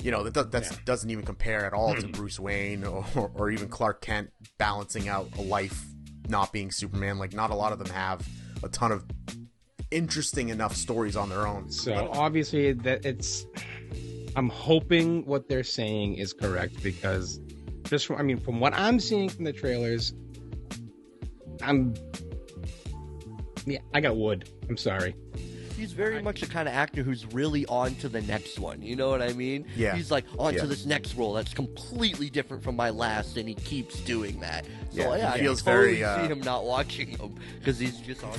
That doesn't even compare at all to Bruce Wayne or even Clark Kent balancing out a life not being Superman. Like, not a lot of them have a ton of interesting enough stories on their own. So obviously I'm hoping what they're saying is correct, because from what I'm seeing from the trailers, I got wood. I'm sorry. He's very much the kind of actor who's really on to the next one. You know what I mean? Yeah. He's like, on to this next role that's completely different from my last, and he keeps doing that. So, I feels totally very, see him not watching him, because he's just on.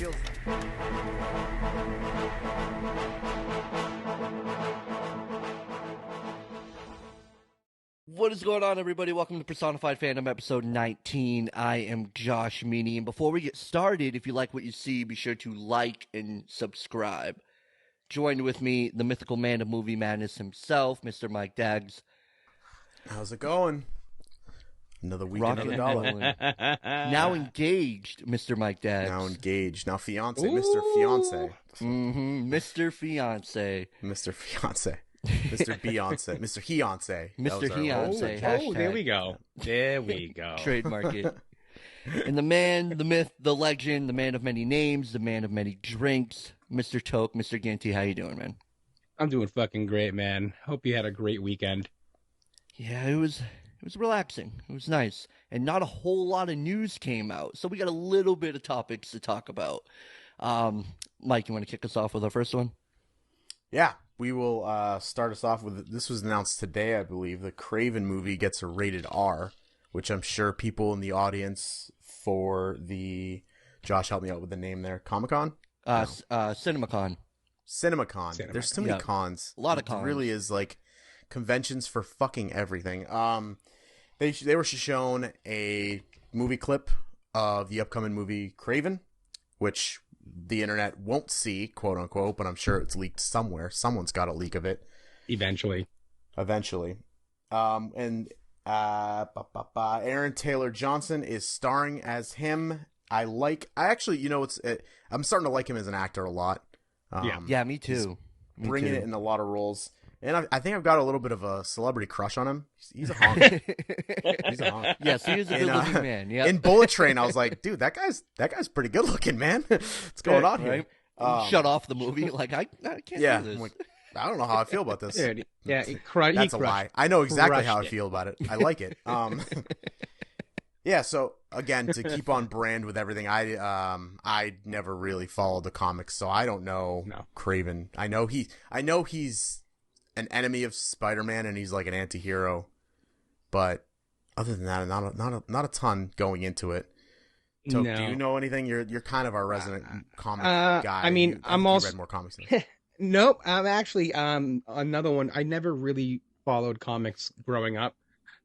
What is going on, everybody? Welcome to Personified Fandom episode 19. I am Josh Meany, and before we get started, if you like what you see, be sure to like and subscribe. Joined with me, the mythical man of movie madness himself, Mr. Mike Daggs. How's it going? Another week, Rocking another and dollar. rolling. Now engaged, Mr. Mike Daggs. Now engaged. Now fiance. Mr. Fiance. Mr. Fiance. Mr. Fiance. Mr. Beyonce. Mr. Fiance. Mr. Fiance. Oh, there we go. There we go. Trademark it. And the man, the myth, the legend, the man of many names, the man of many drinks, Mr. Toke, Mr. Ginty. How you doing, man? I'm doing fucking great, man. Hope you had a great weekend. Yeah, it was relaxing. It was nice. And not a whole lot of news came out. So we got a little bit of topics to talk about. Mike, you want to kick us off with our first one? Yeah, we will start us off with, this was announced today, I believe. The Kraven movie gets a rated R, which I'm sure people in the audience for the, Josh, help me out with the name there, Comic-Con? CinemaCon. CinemaCon. There's too many cons. A lot of cons. It really is like conventions for fucking everything. They were shown a movie clip of the upcoming movie Kraven, which the internet won't see, quote unquote, but I'm sure it's leaked somewhere. Someone's got a leak of it. Eventually. Aaron Taylor Johnson is starring as him. I'm starting to like him as an actor a lot. Yeah, me too. Bringing it in a lot of roles. And I think I've got a little bit of a celebrity crush on him. He's a honk. He's a honk. Yes, he is a good-looking man. Yeah. In Bullet Train, I was like, dude, that guy's pretty good looking, man. What's going on here? Shut off the movie. Like, I can't do this. I'm like, I don't know how I feel about this. Dude, yeah, that's a lie. I know exactly how I feel about it. I like it. Yeah, so again, to keep on brand with everything, I never really followed the comics, so I don't know Kraven. I know he's an enemy of Spider-Man, and he's like an anti-hero, but other than that, not a ton going into it. So, do you know anything? You're kind of our resident comic guy. I mean, I'm also read more comics than me. Nope, I'm actually another one. I never really followed comics growing up.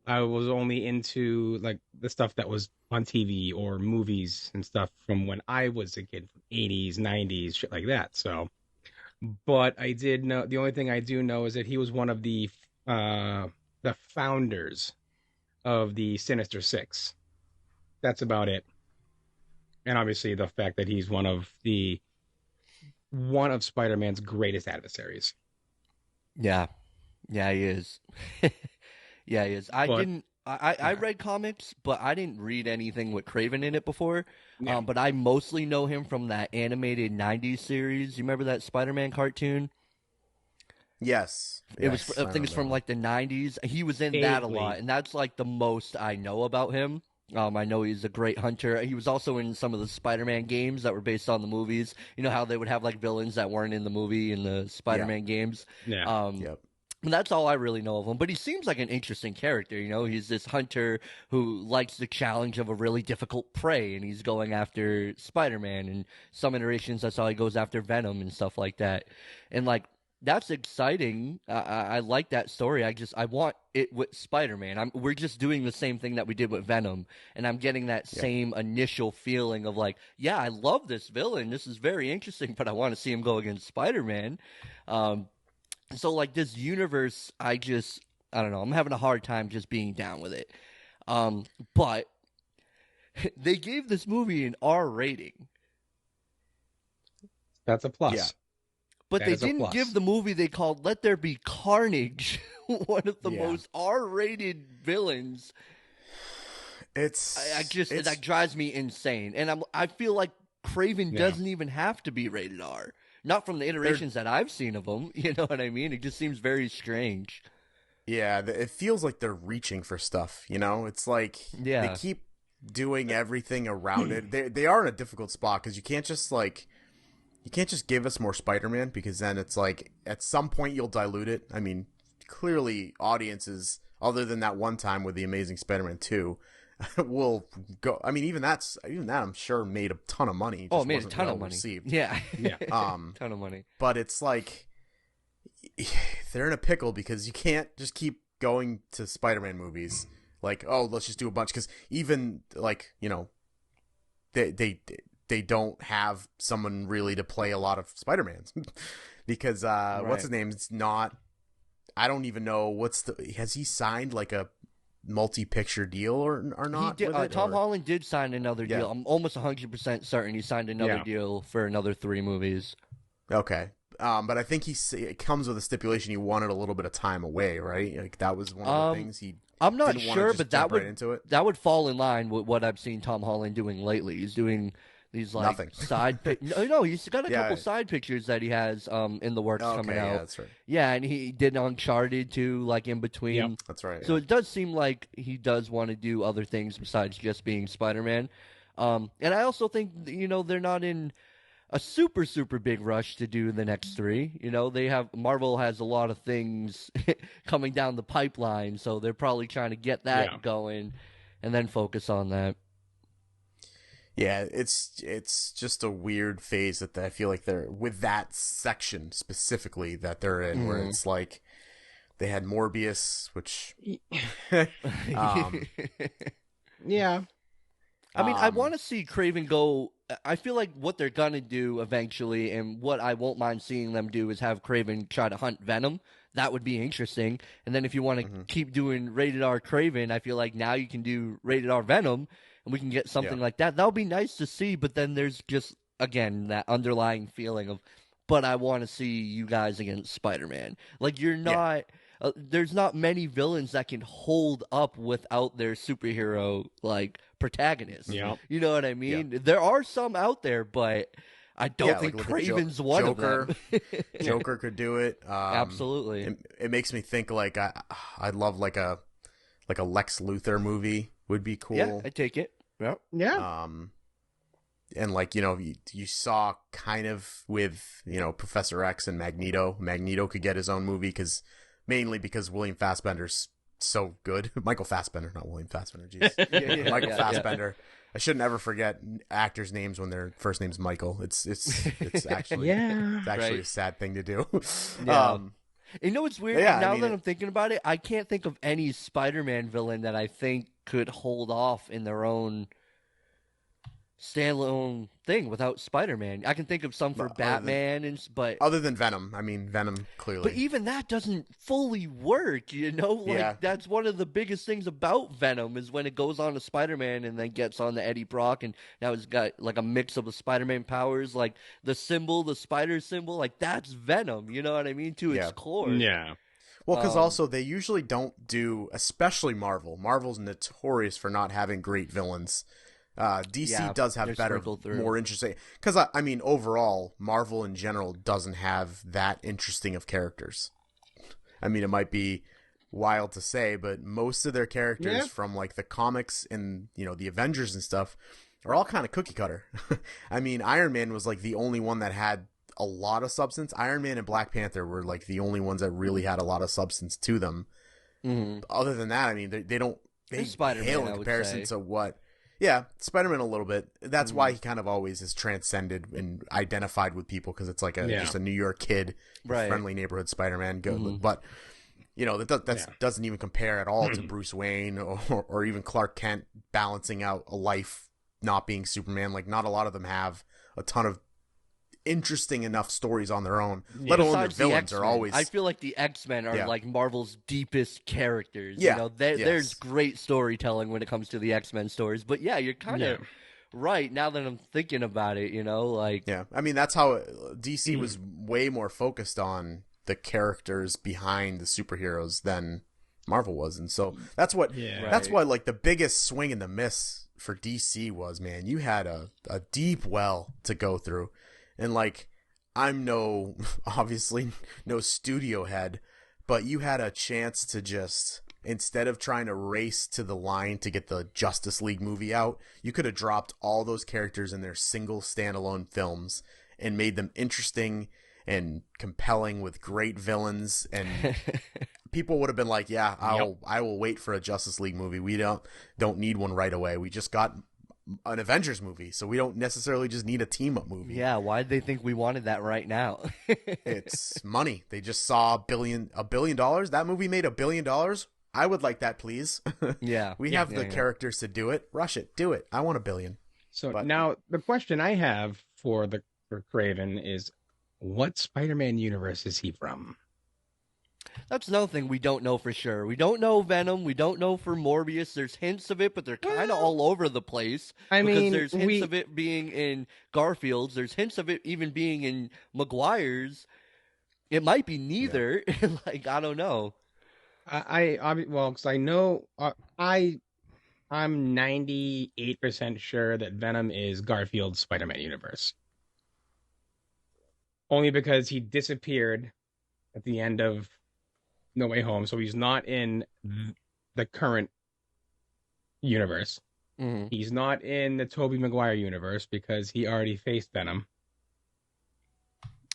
I was only into like the stuff that was on TV or movies and stuff from when I was a kid, 80s, 90s, shit like that. So, but I did know, the only thing I do know is that he was one of the founders of the Sinister Six. That's about it. And obviously the fact that he's one of Spider-Man's greatest adversaries. Yeah, he is. Yeah, he is. I read comics, but I didn't read anything with Kraven in it before. Yeah. But I mostly know him from that animated 90s series. You remember that Spider-Man cartoon? Yes. I think it's from like the 90s. He was in that a lot, and that's like the most I know about him. I know he's a great hunter. He was also in some of the Spider-Man games that were based on the movies. You know how they would have like villains that weren't in the movie in the Spider-Man games? Yeah. Yep. And that's all I really know of him. But he seems like an interesting character, you know? He's this hunter who likes the challenge of a really difficult prey, and he's going after Spider-Man. And some iterations, that's how he goes after Venom and stuff like that. And, like, that's exciting. I like that story. I want it with Spider-Man. We're just doing the same thing that we did with Venom. And I'm getting that same initial feeling of, like, yeah, I love this villain. This is very interesting, but I want to see him go against Spider-Man. So, like, this universe, I don't know. I'm having a hard time just being down with it. But they gave this movie an R rating. That's a plus. Yeah. But they didn't give the movie they called Let There Be Carnage, one of the most R-rated villains. That drives me insane, and I feel like Kraven doesn't even have to be rated R. Not from the iterations that I've seen of him. You know what I mean? It just seems very strange. Yeah, it feels like they're reaching for stuff. You know, it's like they keep doing everything around it. They are in a difficult spot because you can't just give us more Spider-Man, because then it's like at some point you'll dilute it. I mean, clearly audiences, other than that one time with the Amazing Spider-Man 2, will go. I mean, even that I'm sure made a ton of money. It made a ton of money. Received. Yeah. Ton of money. But it's like they're in a pickle because you can't just keep going to Spider-Man movies. Like, oh, let's just do a bunch, because even like, you know, they don't have someone really to play a lot of Spider-Mans because what's his name? It's not. I don't even know has he signed like a multi-picture deal or not? He did, Tom Holland did sign another deal. I'm almost 100% certain he signed another deal for another 3 movies. Okay. But I think it comes with a stipulation he wanted a little bit of time away, right? Like that was one of the things he. I'm not sure, but that would fall in line with what I've seen Tom Holland doing lately. He's doing these like nothing. No, he's got a couple side pictures that he has in the works coming out. Yeah, that's right. Yeah, and he did Uncharted too, like in between. Yep, that's right. So it does seem like he does want to do other things besides just being Spider-Man. And I also think, you know, they're not in a super, super big rush to do the next 3. You know, Marvel has a lot of things coming down the pipeline, so they're probably trying to get that going and then focus on that. Yeah, it's just a weird phase that I feel like they're with that section specifically that they're in, where it's like they had Morbius, which yeah. I mean, I want to see Kraven go. I feel like what they're gonna do eventually, and what I won't mind seeing them do, is have Kraven try to hunt Venom. That would be interesting. And then if you want to keep doing rated R Kraven, I feel like now you can do rated R Venom, and we can get something like that. That would be nice to see. But then there's just, again, that underlying feeling of, but I want to see you guys against Spider-Man. Like, you're not. There's not many villains that can hold up without their superhero like protagonist. Yeah. You know what I mean? Yeah. There are some out there, but I don't think Kraven's one of them. Joker could do it. Absolutely. It makes me think like I'd love like a Lex Luthor movie would be cool. Yeah, I take it. Yeah. And like, you know, you saw kind of with, you know, Professor X and Magneto could get his own movie mainly because William Fassbender's so good. Michael Fassbender, not William Fassbender. Jeez. Michael Fassbender. I shouldn't ever forget actors' names when their first name's Michael. It's actually a sad thing to do. Yeah. You know what's weird? Now that I'm thinking about it, I can't think of any Spider-Man villain that I think could hold off in their own standalone thing without Spider-Man. I can think of some for Batman, but other than Venom, I mean Venom clearly. But even that doesn't fully work, you know. Like that's one of the biggest things about Venom is when it goes on to Spider-Man and then gets on to Eddie Brock, and now it's got like a mix of the Spider-Man powers, like the spider symbol, like that's Venom. You know what I mean? To its core. Yeah. Well, because also they usually don't do, especially Marvel. Marvel's notorious for not having great villains. DC does have better, more interesting. Because I mean, overall, Marvel in general doesn't have that interesting of characters. I mean, it might be wild to say, but most of their characters from like the comics and, you know, the Avengers and stuff are all kind of cookie cutter. I mean, Iron Man was like the only one that had a lot of substance. Iron Man and Black Panther were like the only ones that really had a lot of substance to them. Mm-hmm. Other than that, I mean, they don't pale in comparison to what. Yeah, Spider-Man a little bit. That's why he kind of always is transcended and identified with people, because it's like just a New York kid, friendly neighborhood Spider-Man. Good, but you know that doesn't even compare at all to Bruce Wayne or even Clark Kent balancing out a life not being Superman. Like, not a lot of them have a ton of interesting enough stories on their own. Let alone their villains are always. I feel like the X-Men are like Marvel's deepest characters. Yeah, you know, there's great storytelling when it comes to the X-Men stories. But yeah, you're kind of right now that I'm thinking about it. You know, like I mean that's how DC was way more focused on the characters behind the superheroes than Marvel was. And so that's why like the biggest swing and the miss for DC was, man, you had a deep well to go through. And like, I'm obviously no studio head, but you had a chance to just, instead of trying to race to the line to get the Justice League movie out, you could have dropped all those characters in their single standalone films and made them interesting and compelling with great villains, and people would have been like, yeah, I will wait for a Justice League movie. We don't need one right away. We just got an Avengers movie, so we don't necessarily just need a team-up movie. Yeah, why did they think we wanted that right now? It's money. They just saw $1 billion. That movie made $1 billion. I would like that, please. Yeah. We have the characters to do it. Rush it. Do it. I want $1 billion. So now the question I have for Kraven is, what Spider-Man universe is he from? That's another thing we don't know for sure. We don't know Venom. We don't know for Morbius. There's hints of it, but they're kind of all over the place. Because there's hints of it being in Garfield's. There's hints of it even being in Maguire's. It might be neither. Yeah. Like, I don't know. Because I know I'm 98% sure that Venom is Garfield's Spider-Man universe. Only because he disappeared at the end of No Way Home, so he's not in the current universe. Mm-hmm. He's not in the Tobey Maguire universe because he already faced Venom.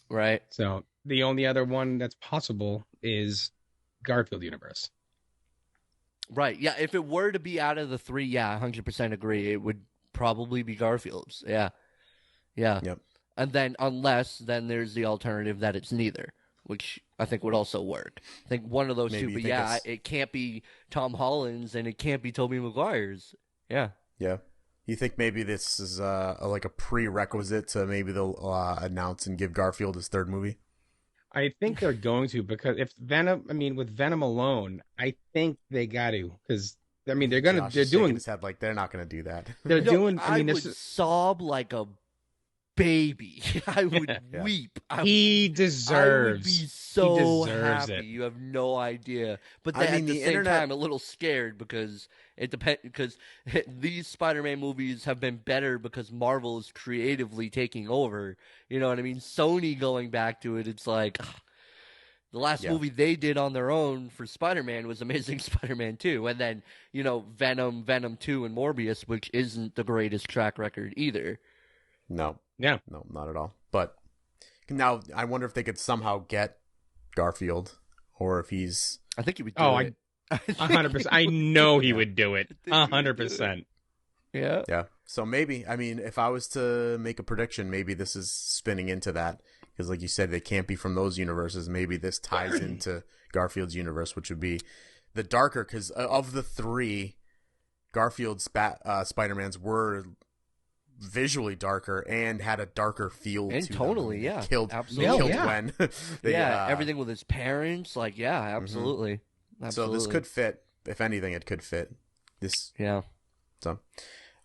Right. So the only other one that's possible is Garfield universe. Right. Yeah, if it were to be out of the three, yeah, 100% agree. It would probably be Garfield's. Yeah. Yeah. Yep. And then then there's the alternative that it's neither, which I think would also work. I think one of those two, but yeah, it can't be Tom Holland's and it can't be Tobey Maguire's. Yeah. Yeah. You think maybe this is like a prerequisite to maybe they'll announce and give Garfield his third movie? I think they're going to, because with Venom alone, I think they got to, because they're doing his head like they're not going to do that. They're doing. I would sob like a baby. I would weep. He deserves. I would be so happy. It. You have no idea. But then at the same time, a little scared because it depends. Because these Spider-Man movies have been better because Marvel is creatively taking over. You know what I mean? Sony going back to it. It's like the last movie they did on their own for Spider-Man was Amazing Spider-Man 2, and then Venom, Venom 2, and Morbius, which isn't the greatest track record either. No. Yeah. No, not at all. But now I wonder if they could somehow get Garfield, or if he's... I think he would do it. 100%. I know he would do it. 100%. Yeah. Yeah. So maybe, if I was to make a prediction, maybe this is spinning into that. Because like you said, they can't be from those universes. Maybe this ties into Garfield's universe, which would be the darker, because of the three, Garfield's Spider-Mans were visually darker and had a darker feel and to totally them. Killed Gwen. Everything with his parents, absolutely. Mm-hmm. So this could fit. If anything, it could fit this. So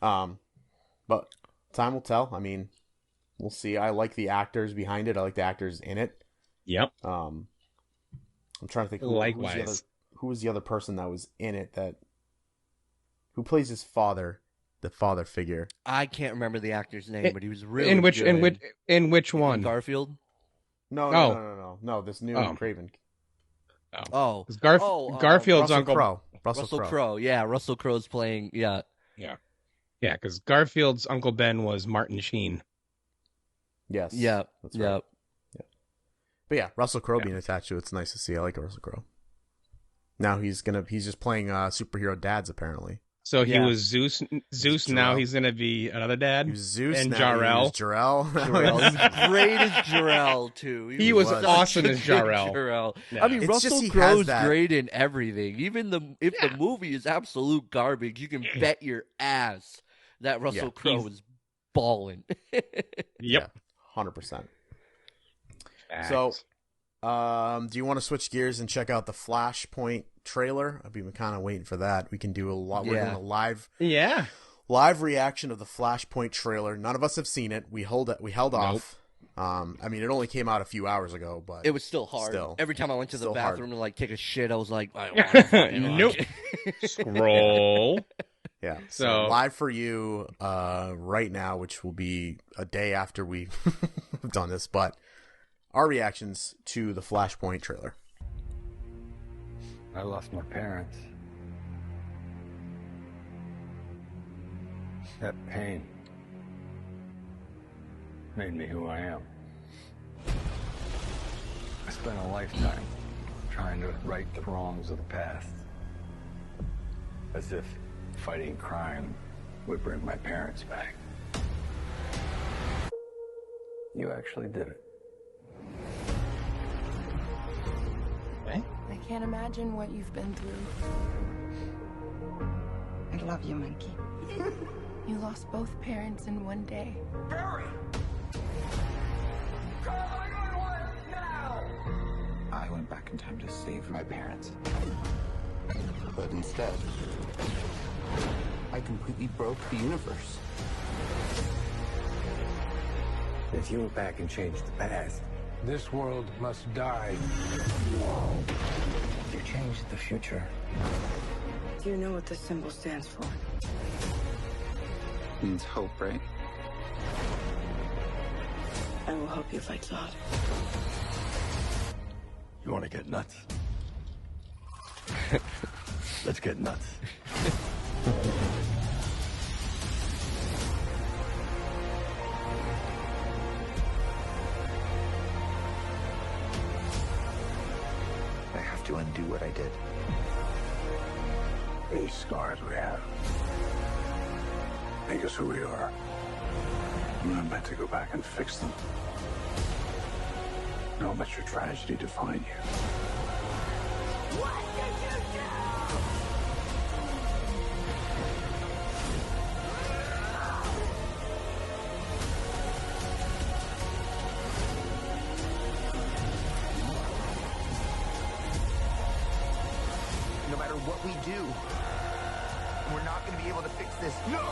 but time will tell. We'll see. I like the actors behind it. I like the actors in it. Yep. I'm trying to think who was the other person that was in it who plays his father. The father figure. I can't remember the actor's name, but he was really in which good. In which one? Garfield? No. This new Kraven. Garfield's Russell uncle Crowe. Russell Crowe. Yeah, Russell Crowe's playing. Yeah. Because Garfield's Uncle Ben was Martin Sheen. Yes. Yeah. That's right. Yeah. But yeah, Russell Crowe being attached to it's nice to see. I like Russell Crowe. Now he's just playing superhero dads apparently. So he was Zeus. Now he's gonna be another dad. He was Zeus and now Jor-El. Jor-El. He's great as Jor-El too. He was awesome as Jor-El. Yeah. Russell Crowe's great in everything. Even if the movie is absolute garbage, you can bet your ass that Russell Crowe is balling. Yep, 100%. So, do you want to switch gears and check out the Flashpoint trailer? I've been kind of waiting for that. We can do a lot. We're doing a live reaction of the Flashpoint trailer. None of us have seen it. We held off. I mean, it only came out a few hours ago, but it was still hard. Still. Every time I went to the Still bathroom hard. to like take a shit, I was like, I don't want to fucking Nope. watch it. Scroll. yeah. So So- live for you right now, which will be a day after we've done this, but our reactions to the Flashpoint trailer. I lost my parents. That pain made me who I am. I spent a lifetime trying to right the wrongs of the past. As if fighting crime would bring my parents back. You actually did it. I can't imagine what you've been through. I love you, Monkey. You lost both parents in one day. I went back in time to save my parents. But instead, I completely broke the universe. If you went back and changed the past, this world must die. You changed the future. Do you know what this symbol stands for? Means hope, right? I will help you fight Zod. You want to get nuts? Let's get nuts. I have to undo what I did. These scars we have make us who we are. I'm not meant to go back and fix them. Don't let your tragedy define you. No matter what we do, we're not going to be able to fix this. No!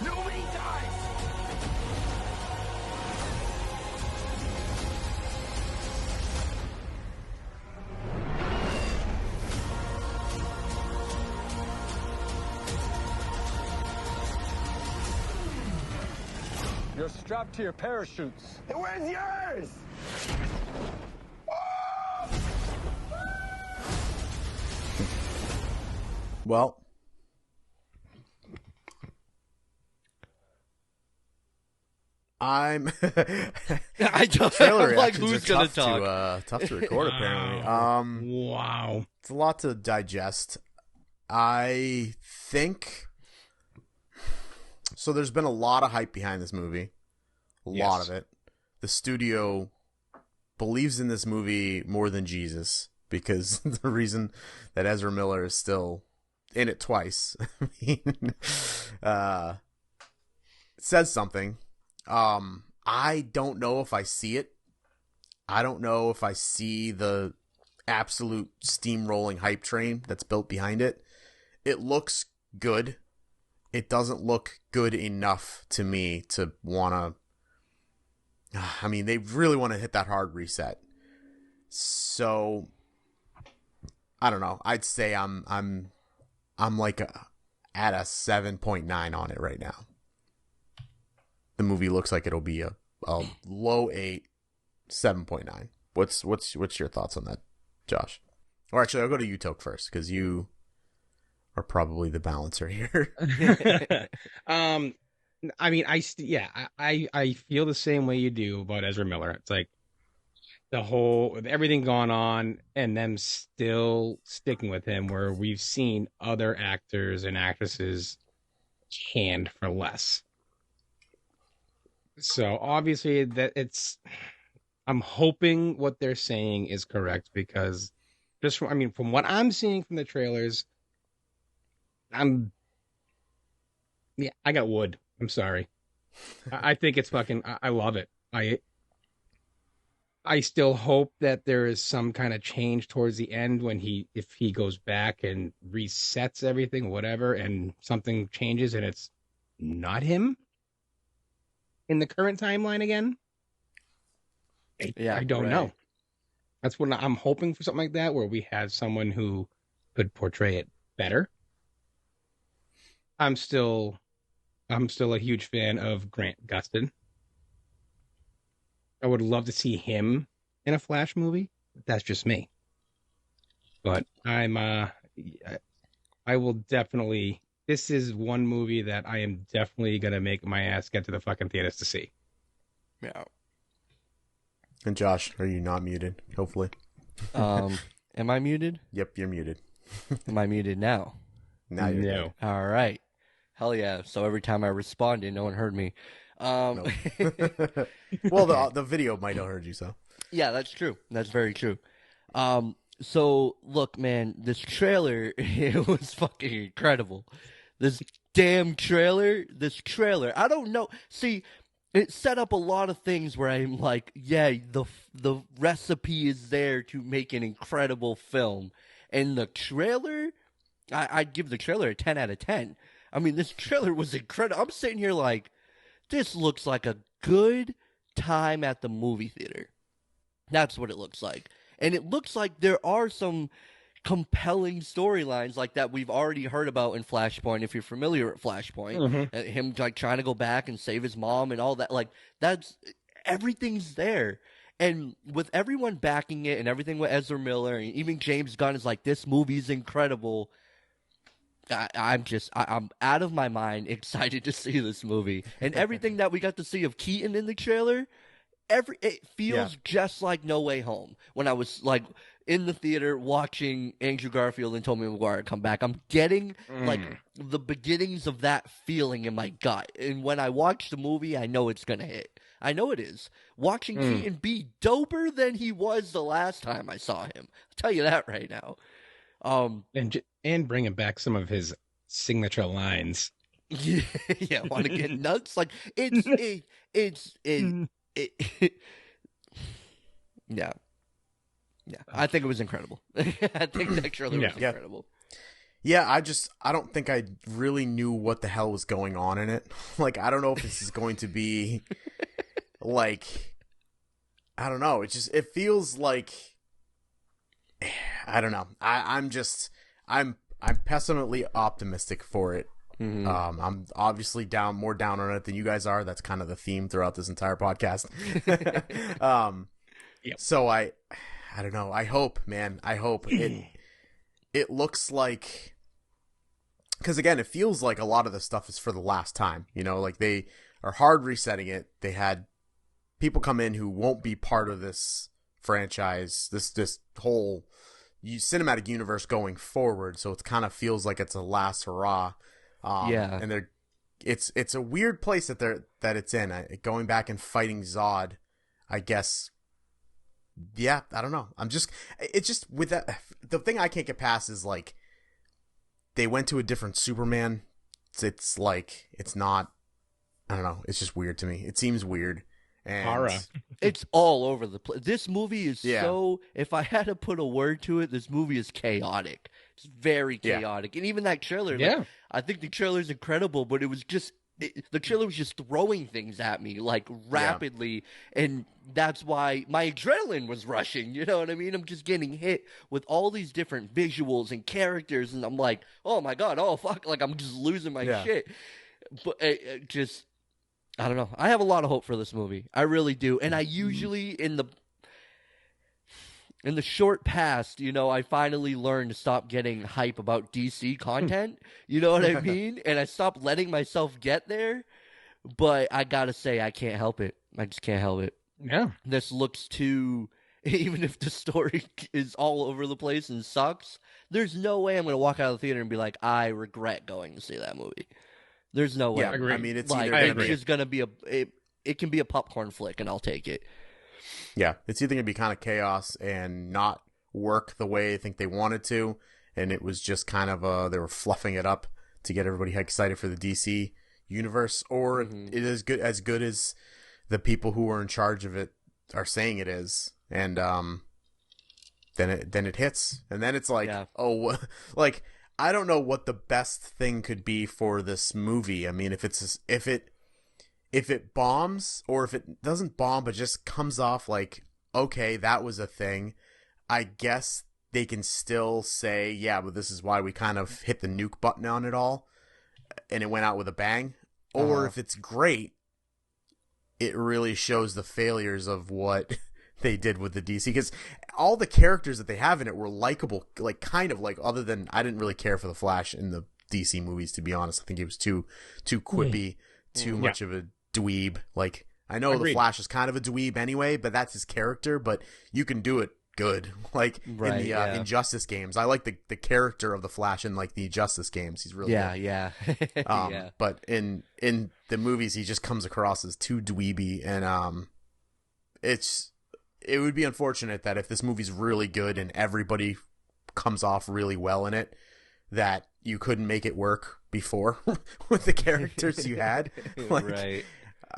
Nobody dies! You're strapped to your parachutes. Where's yours? Well, I'm I don't trailer I'm like, reactions who's are gonna tough talk? tough to record apparently. Wow. It's a lot to digest. I think so. There's been a lot of hype behind this movie, a lot Yes. of it. The studio believes in this movie more than Jesus because the reason that Ezra Miller is still in it twice, I mean, it says something. I don't know if I see it. I don't know if I see the absolute steamrolling hype train that's built behind it. It looks good. It doesn't look good enough to me to want to. I mean, they really want to hit that hard reset. So I don't know. I'd say I'm like at a 7.9 on it right now. The movie looks like it'll be a low 8, 7.9. What's your thoughts on that, Josh? Or actually, I'll go to you, Toke, first, because you are probably the balancer here. I mean, I feel the same way you do about Ezra Miller. It's like the whole everything gone on and them still sticking with him, where we've seen other actors and actresses canned for less. So obviously I'm hoping what they're saying is correct, because from what I'm seeing from the trailers, I got wood. I'm sorry. I think it's fucking, I love it. I still hope that there is some kind of change towards the end if he goes back and resets everything, whatever, and something changes and it's not him. in the current timeline again? Yeah, I don't right. know. That's what I'm hoping for, something like that, where we have someone who could portray it better. I'm still a huge fan of Grant Gustin. I would love to see him in a Flash movie. That's just me. But I will definitely. This is one movie that I am definitely gonna make my ass get to the fucking theaters to see. Yeah. And Josh, are you not muted? Hopefully. Am I muted? Yep, you're muted. Am I muted now? Now you're No. All right. Hell yeah. So every time I responded, no one heard me. Nope. Well, the video might have heard you, so. Yeah, that's true. That's very true. So look, man, this trailer, it was fucking incredible. This trailer, I don't know. See, it set up a lot of things where I'm like, yeah, the recipe is there to make an incredible film. And the trailer, I'd give the trailer a 10 out of 10. I mean, this trailer was incredible. I'm sitting here like, this looks like a good time at the movie theater. That's what it looks like. And it looks like there are some compelling storylines like that we've already heard about in Flashpoint, if you're familiar with Flashpoint. Mm-hmm. Him like trying to go back and save his mom and all that. Like, that's everything's there. And with everyone backing it and everything with Ezra Miller and even James Gunn is like, this movie's incredible. I'm out of my mind excited to see this movie. And everything that we got to see of Keaton in the trailer, it feels just like No Way Home. When I was like in the theater watching Andrew Garfield and Tobey Maguire come back, I'm getting like the beginnings of that feeling in my gut. And when I watch the movie, I know it's gonna hit. I know it is. Watching Keaton be doper than he was the last time I saw him. I'll tell you that right now. And bringing back some of his signature lines. Yeah, want to get nuts? Like yeah. I think it was incredible. I think that trailer was incredible. Yeah, I don't think I really knew what the hell was going on in it. Like, I don't know if this is going to be like, I don't know. It feels like, I don't know. I'm pessimistically optimistic for it. Mm-hmm. I'm obviously more down on it than you guys are. That's kind of the theme throughout this entire podcast. Yep. So I don't know. I hope it looks like, because again, it feels like a lot of the stuff is for the last time. You know, like they are hard resetting it. They had people come in who won't be part of this franchise, this whole cinematic universe going forward. So it kind of feels like it's a last hurrah. And it's a weird place that it's in. Going back and fighting Zod, I guess. Yeah, I don't know. It's just with that. The thing I can't get past is like they went to a different Superman. It's like it's not. I don't know. It's just weird to me. It seems weird. And it's all over the place. This movie is so. If I had to put a word to it, this movie is chaotic. It's very chaotic, and even that trailer. Like, I think the trailer is incredible, but it was just the trailer was just throwing things at me like rapidly, and that's why my adrenaline was rushing. You know what I mean? I'm just getting hit with all these different visuals and characters, and I'm like, oh my god, oh fuck, like I'm just losing my shit. But it just. I don't know. I have a lot of hope for this movie. I really do. And I usually, in the short past, you know, I finally learned to stop getting hype about DC content. You know what I mean? And I stopped letting myself get there. But I gotta say, I can't help it. I just can't help it. Yeah. This looks too... Even if the story is all over the place and sucks, there's no way I'm going to walk out of the theater and be like, I regret going to see that movie. There's no way. Yeah, I mean, it's like, either it's just gonna be it can be a popcorn flick, and I'll take it. Yeah, it's either gonna be kind of chaos and not work the way I think they wanted to, and it was just kind of they were fluffing it up to get everybody excited for the DC universe, or it is as good as the people who are in charge of it are saying it is, and then it hits, and then it's like, like. I don't know what the best thing could be for this movie. I mean, if if it bombs or if it doesn't bomb but just comes off like, okay, that was a thing, I guess they can still say, yeah, but this is why we kind of hit the nuke button on it all and it went out with a bang. Or if it's great, it really shows the failures of what they did with the DC, because all the characters that they have in it were likable, like kind of like, other than I didn't really care for the Flash in the DC movies, to be honest. I think he was too quippy, too much of a dweeb. Like, I know the Flash is kind of a dweeb anyway, but that's his character, but you can do it good. Like in the Injustice games, I like the character of the Flash in like the Justice games. He's really good. Yeah. But in the movies, he just comes across as too dweeby, and it would be unfortunate that if this movie's really good and everybody comes off really well in it, that you couldn't make it work before with the characters you had. Like, right.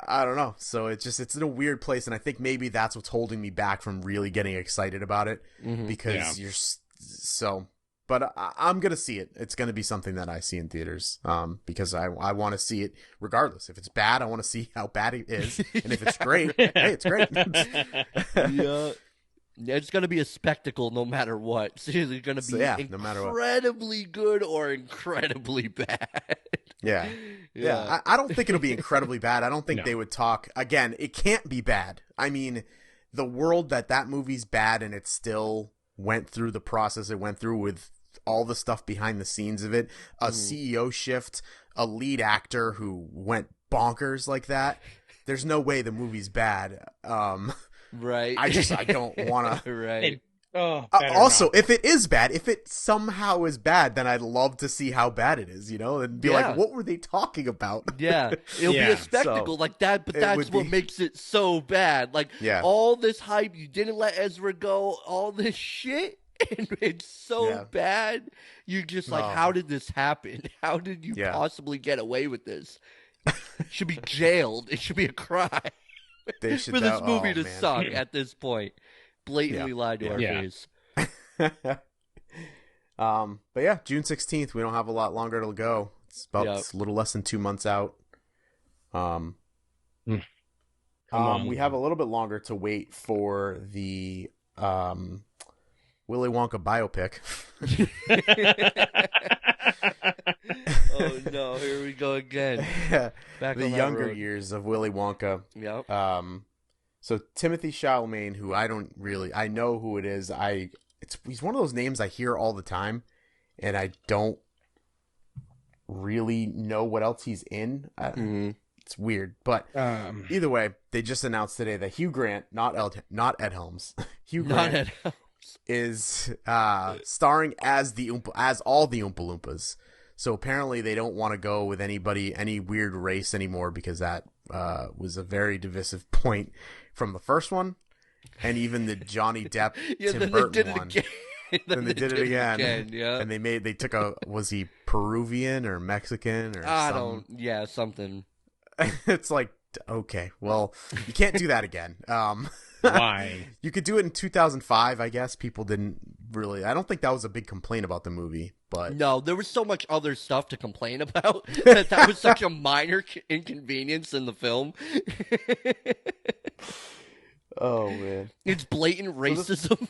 I don't know. So it's in a weird place, and I think maybe that's what's holding me back from really getting excited about it, because you're so. But I'm gonna see it. It's gonna be something that I see in theaters, because I want to see it regardless. If it's bad, I want to see how bad it is, and if it's great, hey, it's great. It's going to be a spectacle no matter what. It's either going to be incredibly good or incredibly bad. Yeah. I don't think it'll be incredibly bad. I don't think they would talk. Again, it can't be bad. I mean, the world that movie's bad, and it still went through the process it went through with all the stuff behind the scenes of it, a CEO shift, a lead actor who went bonkers like that. There's no way the movie's bad. Right. I don't want to. Right. Also, not. If it is bad, if it somehow is bad, then I'd love to see how bad it is, and be like, what were they talking about? Yeah. It'll be a spectacle like that, but that's what makes it so bad. Like, all this hype, you didn't let Ezra go, all this shit, and it's so bad. You're just like, how did this happen? How did you possibly get away with this? Should be jailed. It should be a crime. They should for this movie to suck at this point. Blatantly lied to our face. But yeah, June 16th. We don't have a lot longer to go. It's about a little less than 2 months out. We have a little bit longer to wait for the Willy Wonka biopic. Oh no, here we go again. Back the younger years of Willy Wonka. Yep. So Timothy Chalamet, who I know who it is. He's one of those names I hear all the time, and I don't really know what else he's in. It's weird, but either way, they just announced today that Hugh Grant, not Ed Helms, Hugh Grant is starring as all the Oompa Loompas. So apparently they don't want to go with any weird race anymore, because that was a very divisive point from the first one, and even the Johnny Depp Tim Burton one. Then they did it again. And they took was he Peruvian or Mexican or something. It's like, okay, well, you can't do that again. Why? You could do it in 2005, I guess. People didn't really. I don't think that was a big complaint about the movie, but no, there was so much other stuff to complain about that was such a minor inconvenience in the film. Oh man, it's blatant racism.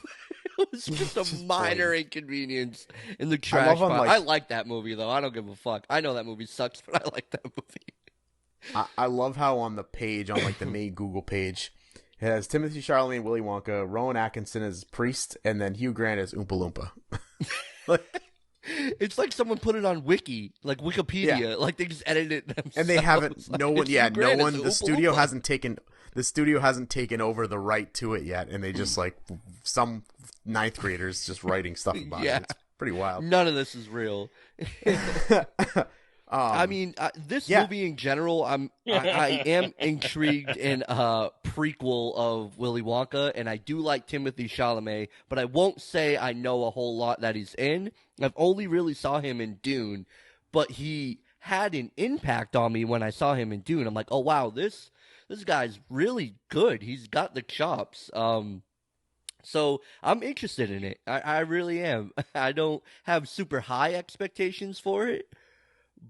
It was just a minor inconvenience in the trash pile. I like that movie though. I don't give a fuck. I know that movie sucks, but I like that movie. I love how on the page, on like the main Google page, it has Timothy Chalamet and Willy Wonka, Rowan Atkinson as priest, and then Hugh Grant as Oompa Loompa. It's like someone put it on Wiki, like Wikipedia. Yeah. Like they just edited it themselves. And they haven't. Like, the studio hasn't taken. The studio hasn't taken over the right to it yet, and they just like some ninth graders just writing stuff about it. It's pretty wild. None of this is real. I mean, this movie in general, I am intrigued in a prequel of Willy Wonka, and I do like Timothy Chalamet, but I won't say I know a whole lot that he's in. I've only really saw him in Dune, but he had an impact on me when I saw him in Dune. I'm like, oh wow, this guy's really good. He's got the chops. So I'm interested in it. I really am. I don't have super high expectations for it.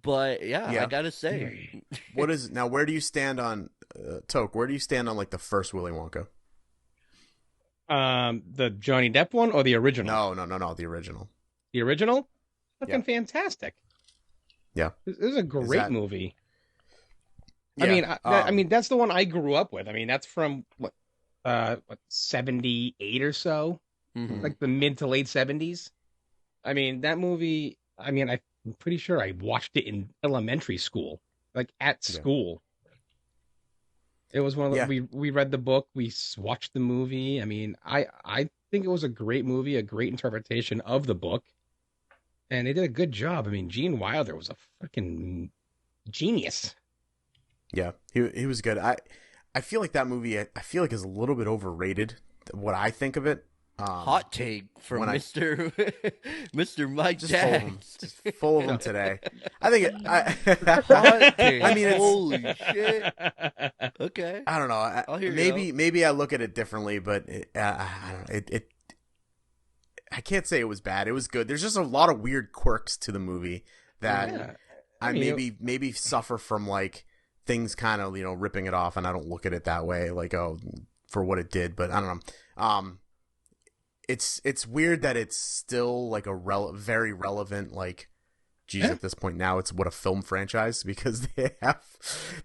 But yeah, Yeah. I gotta say, What is now? Where do you stand on Toke? Where do you stand on like the first Willy Wonka? The Johnny Depp one or the original? No, the original. The original? Fucking Yeah. fantastic. Yeah, This is a great that- movie. Yeah, I mean, that's the one I grew up with. I mean, that's from what 78 or so, Mhm. like the mid to late 70s. I mean, that movie. I mean, I'm pretty sure I watched it in elementary school, like at school. It was one of the, we read the book, we watched the movie. I mean, I think it was a great movie, a great interpretation of the book, and they did a good job. I mean, Gene Wilder was a fucking genius. yeah, he was good. I feel like that movie. I feel like is a little bit overrated. What I think of it. Hot take from when I- Mr. Mr. Mike Just full of them, Dax. just full of them today. I think. Hot take. I mean, it's, Holy shit. Okay. I don't know. I'll hear you Maybe I look at it differently, but I don't know. I can't say it was bad. It was good. There's just a lot of weird quirks to the movie that Yeah. I mean, maybe suffer from like things kind of ripping it off, and I don't look at it that way, like for what it did. But I don't know. It's weird that it's still like a very relevant like. Geez, at this point now, it's what a film franchise because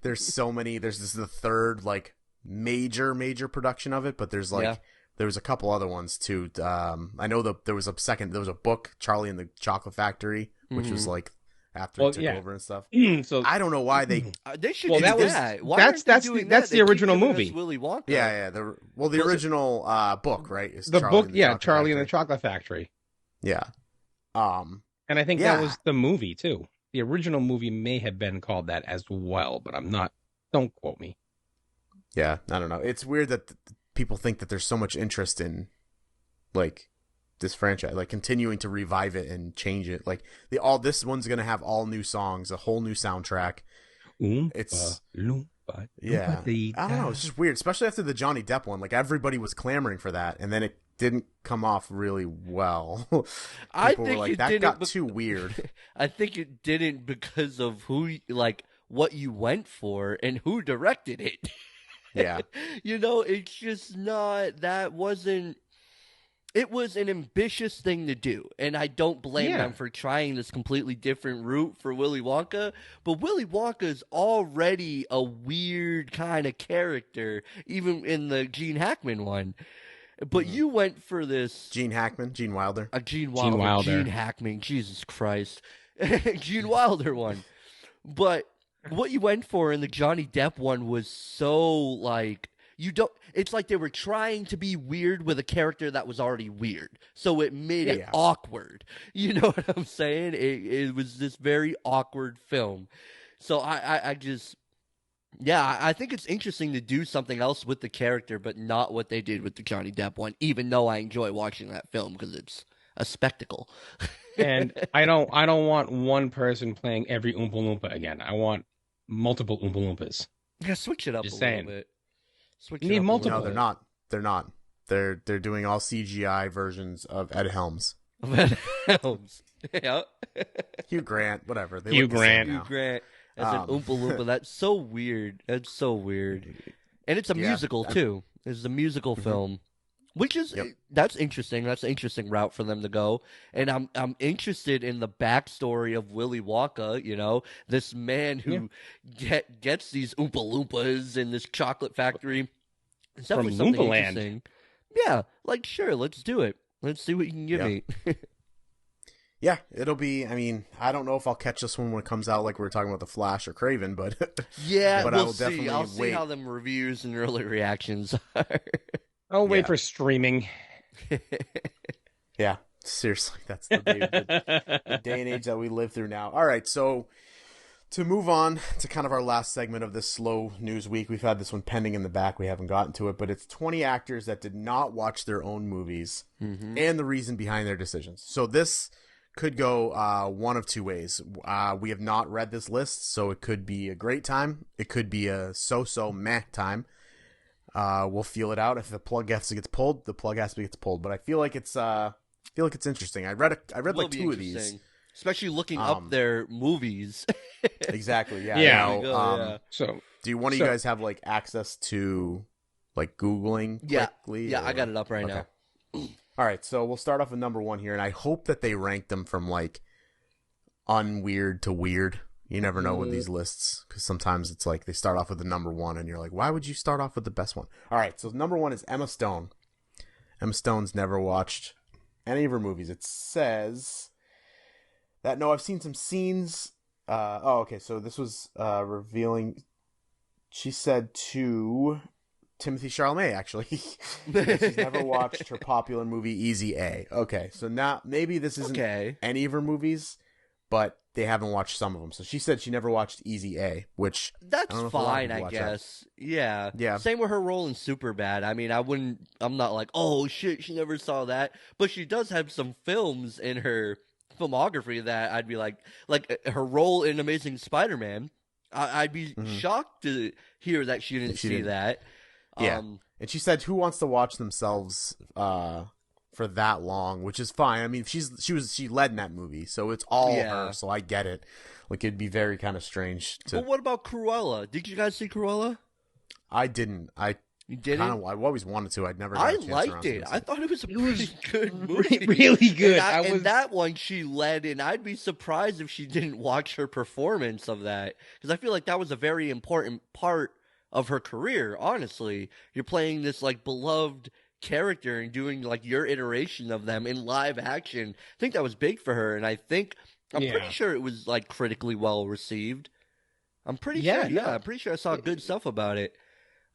there's so many. This is the third like major production of it, but there's like there was a couple other ones too. I know there was a book, Charlie and the Chocolate Factory, which was like after it took over and stuff. So I don't know why they should Well, do that was- that. Why that's- aren't they that's doing the- that's that? the They keep original giving us movie. Willy Wonka. yeah the original book, right, is the Charlie book, and the yeah, Chocolate Charlie and the Factory. Chocolate Factory. Yeah. And I think Yeah. that was the movie too. The original movie may have been called that as well, but I'm not. Don't quote me. Yeah, I don't know. It's weird that people think that there's so much interest in like this franchise, like continuing to revive it and change it. Like this one's gonna have all new songs, a whole new soundtrack. It's Loompa, yeah. Loompa-dee-da. I don't know. It's just weird, especially after the Johnny Depp one. Like everybody was clamoring for that, and then it didn't come off really well. I People think were like, it that didn't got be- too weird. I think it didn't because of what you went for and who directed it. Yeah. It's just not. That wasn't. It was an ambitious thing to do, and I don't blame them for trying this completely different route for Willy Wonka. But Willy Wonka is already a weird kind of character, even in the Gene Hackman one. But you went for this Gene Wilder. Gene Wilder. Gene Hackman, Jesus Christ, Gene Wilder one. But what you went for in the Johnny Depp one was so like. It's like they were trying to be weird with a character that was already weird. So it made it awkward. You know what I'm saying? It was this very awkward film. So I just, I think it's interesting to do something else with the character, but not what they did with the Johnny Depp one, even though I enjoy watching that film because it's a spectacle. And I don't want one person playing every Oompa Loompa again. I want multiple Oompa Loompas. Yeah, switch it up Just a saying. little bit. Switch You it need up a multiple. No, little they're not. They're doing all CGI versions of Ed Helms. bit. Helms. Yeah. Hugh Grant, whatever. They Hugh look the same Grant. now. Hugh Grant as an Oompa Loompa. That's so weird. That's so weird. And it's a musical too. It's a musical film, which is that's interesting. That's an interesting route for them to go. And I'm interested in the backstory of Willy Wonka. This man who gets these Oompa Loompas in this chocolate factory. It's From definitely something Loompa Land. interesting. Yeah, like sure, let's do it. Let's see what you can give me. Yeah, it'll be. I mean, I don't know if I'll catch this one when it comes out, like we were talking about the Flash or Kraven, but Yeah, but we'll I will see. definitely I'll see wait. how them reviews and early reactions are. I'll wait Yeah. for streaming. Yeah, seriously, that's the day and age that we live through now. All right, so to move on to kind of our last segment of this slow news week, we've had this one pending in the back. We haven't gotten to it, but it's 20 actors that did not watch their own movies and the reason behind their decisions. So this could go one of two ways. We have not read this list, so it could be a great time. It could be a so-so meh time. We'll feel it out. If the plug gets pulled, the plug has to get pulled. But I feel like it's interesting. I read Will like be two of these. interesting. especially looking up their movies. Exactly. Yeah. Yeah. Now, Yeah. So do one of you guys have like access to like Googling quickly? Yeah, I got it up right now. All right, so we'll start off with number 1 here, and I hope that they rank them from like unweird to weird. You never know with these lists, because sometimes it's like they start off with the number 1, and you're like, why would you start off with the best one? All right, so number 1 is Emma Stone. Emma Stone's never watched any of her movies. It says that, no, I've seen some scenes. Okay, so this was revealing. She said to Timothy Chalamet, actually, that she's never watched her popular movie Easy A. Okay, so now maybe this isn't any of her movies, but they haven't watched some of them. So she said she never watched Easy A, which that's fine, I guess. Yeah. Same with her role in Superbad. I mean, I'm not like, oh shit, she never saw that, but she does have some films in her filmography that I'd be like her role in Amazing Spider-Man. I'd be shocked to hear that she didn't see that. Yeah, and she said, "Who wants to watch themselves for that long?" Which is fine. I mean, she led in that movie, so it's all her. So I get it. Like, it'd be very kind of strange. But what about Cruella? Did you guys see Cruella? I didn't. You didn't? I always wanted to. I'd never. I liked it. I thought it was a pretty good movie. Really good. And that one she led, and I'd be surprised if she didn't watch her performance of that, because I feel like that was a very important part of her career. Honestly, you're playing this like beloved character and doing like your iteration of them in live action. I think that was big for her, and I'm pretty sure it was like critically well received. I'm pretty sure. Yeah, I'm pretty sure I saw good stuff about it.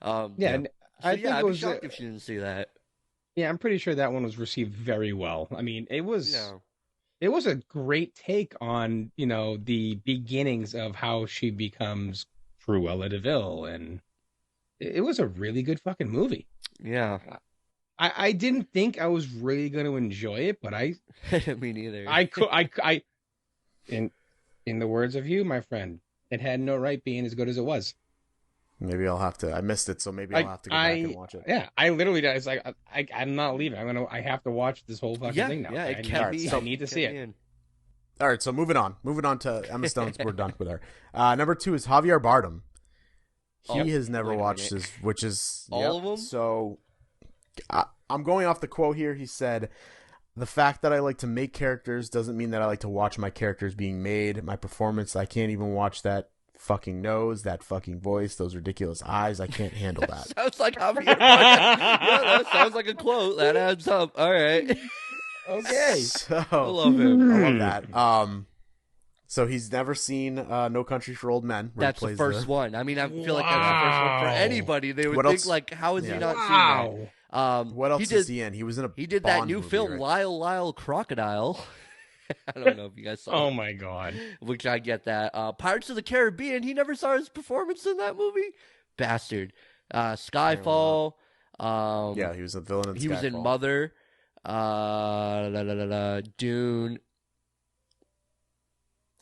And I think I'd it be was shocked if she didn't see that. Yeah, I'm pretty sure that one was received very well. I mean, it was a great take on, the beginnings of how she becomes Cruella de Vil, and it was a really good fucking movie. Yeah. I didn't think I was really going to enjoy it, but me neither. In the words of you, my friend, it had no right being as good as it was. Maybe I'll have to. I missed it, so maybe I'll have to go back and watch it. Yeah, I literally. It's like I'm not leaving. I have to watch this whole fucking thing now. Yeah, I need to see it. All right, so moving on to Emma Stone's. We're done with her. Number 2 is Javier Bardem. He has never watched this, which is all of them. So I'm going off the quote here. He said, "The fact that I like to make characters doesn't mean that I like to watch my characters being made. My performance, I can't even watch that fucking nose, that fucking voice, those ridiculous eyes. I can't handle that." Sounds like Javier Bardem. Yeah, that sounds like a quote. That adds up. All right. Okay. So, I love him. I love that. So he's never seen No Country for Old Men. That's the first one. I mean, I feel like that's the first one for anybody. They would think like, how has he not seen that? What else is he in? He was in He did that new film, right? Lyle Crocodile. I don't know if you guys saw. Oh my god! Which I get that. Pirates of the Caribbean. He never saw his performance in that movie. Bastard. Skyfall. Yeah, he was a villain in Skyfall. He was in Mother. Dune.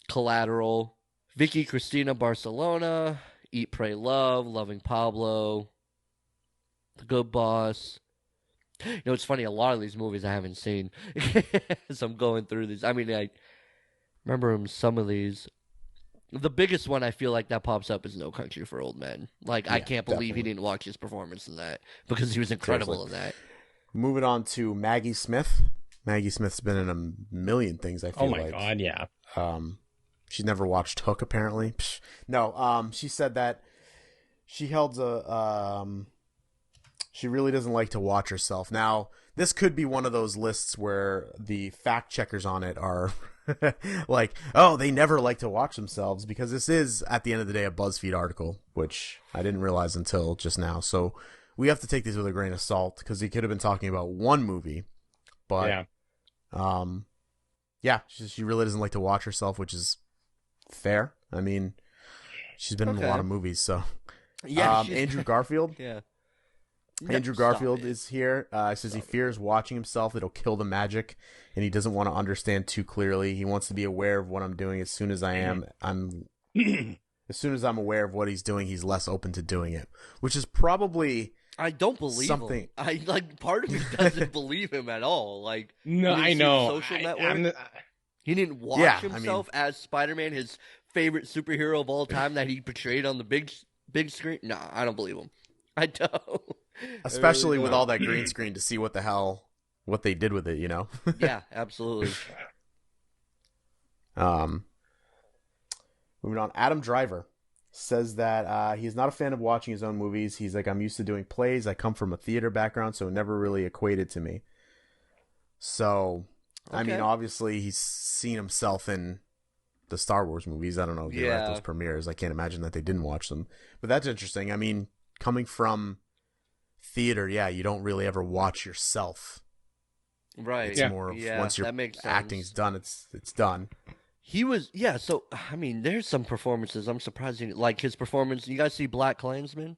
Collateral. Vicky Cristina Barcelona. Eat, Pray, Love. Loving Pablo. The Good Boss. You know, it's funny, a lot of these movies I haven't seen. So I'm going through these. I mean, I remember some of these. The biggest one I feel like that pops up is No Country for Old Men. Like, I can't believe he didn't watch his performance in that, because he was incredible in that. Moving on to Maggie Smith. Maggie Smith's been in a million things, I feel like. Oh my god, yeah. She's never watched Hook, apparently. Psh. No, she said that she held she really doesn't like to watch herself. Now, this could be one of those lists where the fact checkers on it are like, oh, they never like to watch themselves, because this is, at the end of the day, a BuzzFeed article, which I didn't realize until just now. So we have to take these with a grain of salt, because he could have been talking about one movie. But, she really doesn't like to watch herself, which is fair. I mean, she's been in a lot of movies, so. Yeah, Andrew Garfield. Yeah. Andrew Garfield is here. Says he fears watching himself. It'll kill the magic, and he doesn't want to understand too clearly. He wants to be aware of what I'm doing. As soon as I'm aware of what he's doing, he's less open to doing it, which is probably. I don't believe him. Part of me doesn't believe him at all. Like, no, I know. Social Network. He didn't watch himself as Spider-Man, his favorite superhero of all time that he portrayed on the big screen. No, I don't believe him. I don't. Especially with all that green screen to see what they did with it, you know? Yeah, absolutely. Moving on, Adam Driver says that he's not a fan of watching his own movies. He's like, I'm used to doing plays. I come from a theater background, so it never really equated to me. So, I mean, obviously he's seen himself in the Star Wars movies. I don't know if they were at those premieres. I can't imagine that they didn't watch them. But that's interesting. I mean, coming from theater, you don't really ever watch yourself. Right. It's more of once your acting's done, it's done. He was, so, I mean, there's some performances. I'm surprised like his performance. You guys see Black Klansman?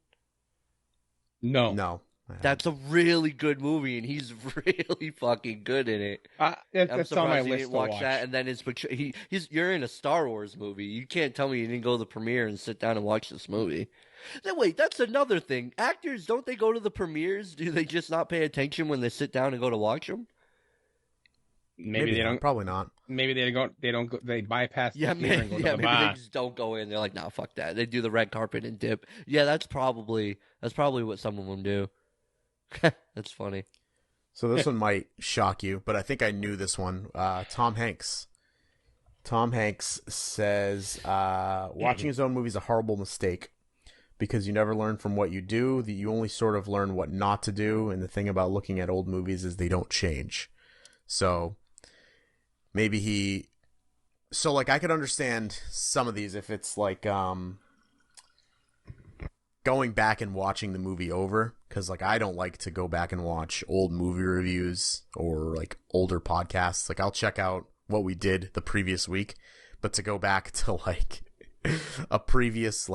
No. That's a really good movie, and he's really fucking good in it. That's on my list you didn't watch that, and then you're in a Star Wars movie. You can't tell me you didn't go to the premiere and sit down and watch this movie. Then wait, that's another thing. Actors, don't they go to the premieres? Do they just not pay attention when they sit down and go to watch them? Maybe they don't. Probably not. Maybe they don't go. They bypass. Maybe they just don't go in. They're like, nah, fuck that. They do the red carpet and dip. Yeah, that's probably what some of them do. That's funny. So this one might shock you, but I think I knew this one. Tom Hanks. Tom Hanks says watching his own movie is a horrible mistake because you never learn from what you do. That you only sort of learn what not to do. And the thing about looking at old movies is they don't change. So maybe I could understand some of these if it's like going back and watching the movie over, because like I don't like to go back and watch old movie reviews or like older podcasts. Like I'll check out what we did the previous week, but to go back to like a previous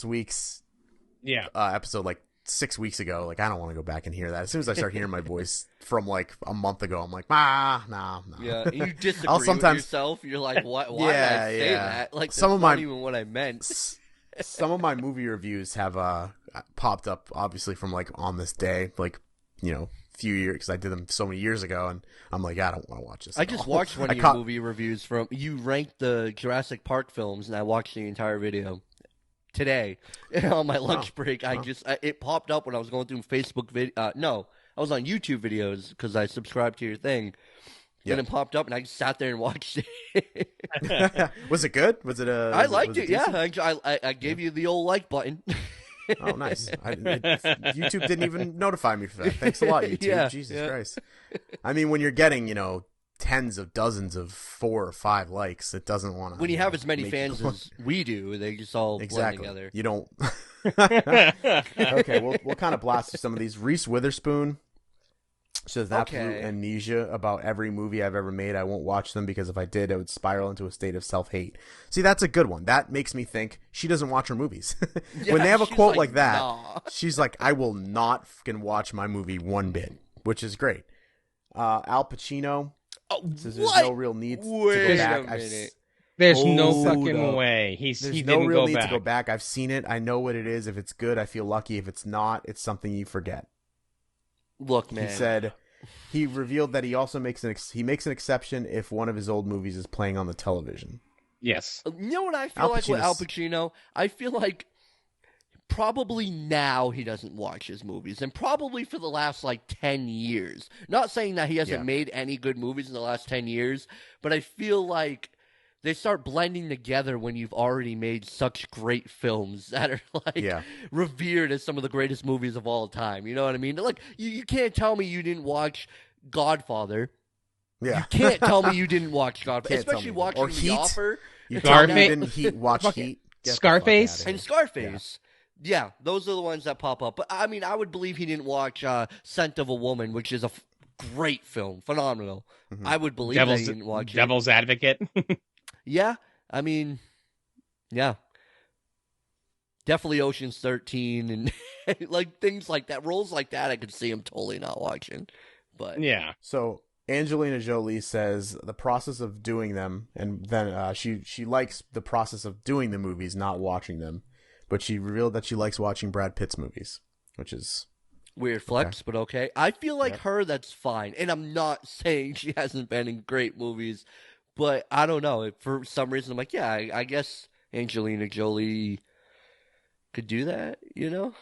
week's episode like 6 weeks ago, like I don't want to go back and hear that. As soon as I start hearing my voice from like a month ago, I'm like, nah. Yeah, you disagree with yourself. You're like, why did I say that? Like, that's not even what I meant. Some of my movie reviews have popped up, obviously, from like on this day, like, you know, few years, because I did them so many years ago, and I'm like, I don't want to watch this. I just watched one of your movie reviews from you ranked the Jurassic Park films, and I watched the entire video today on my lunch break. It popped up when I was going through Facebook video. I was on YouTube videos because I subscribed to your thing. Yep. And it popped up, and I just sat there and watched it. Was it good? I liked it. Yeah, I gave you the old like button. Oh, nice. YouTube didn't even notify me for that. Thanks a lot, YouTube. Yeah, Jesus Christ. I mean, when you're getting, you know, tens of dozens of 4 or 5 likes, it doesn't want to. When you have as many fans as we do, they just all blend together. You don't. Okay, we'll kind of blast through some of these. Reese Witherspoon. She has absolute amnesia about every movie I've ever made. I won't watch them because if I did, I would spiral into a state of self-hate. See, that's a good one. That makes me think she doesn't watch her movies. When they have a quote like that, nah. She's like, I will not fucking watch my movie one bit, which is great. Al Pacino says there's no real need to go back. There's no fucking way. There's no real need to go back. I've seen it. I know what it is. If it's good, I feel lucky. If it's not, it's something you forget. Look, man. He said he revealed that he also makes an exception if one of his old movies is playing on the television. Yes. You know what I feel like with Al Pacino? I feel like probably now he doesn't watch his movies, and probably for the last like 10 years. Not saying that he hasn't made any good movies in the last 10 years, but I feel like they start blending together when you've already made such great films that are like revered as some of the greatest movies of all time. You know what I mean? Like you can't tell me you didn't watch Godfather. Yeah. You can't tell me you didn't watch Godfather, especially watching The Offer. You didn't watch Heat. Scarface and Scarface. Yeah, those are the ones that pop up. But I mean, I would believe he didn't watch Scent of a Woman, which is a great film, phenomenal. Mm-hmm. I would believe that he didn't watch Devil's Advocate. Yeah, I mean, yeah. Definitely Ocean's 13 and like things like that. Roles like that I could see him totally not watching. But yeah. So Angelina Jolie says the process of doing them, and then she likes the process of doing the movies, not watching them. But she revealed that she likes watching Brad Pitt's movies, which is Weird flex, but okay. I feel like Yep. her, that's fine. And I'm not saying she hasn't been in great movies, but I don't know. For some reason, I'm like, yeah, I guess Angelina Jolie could do that, you know?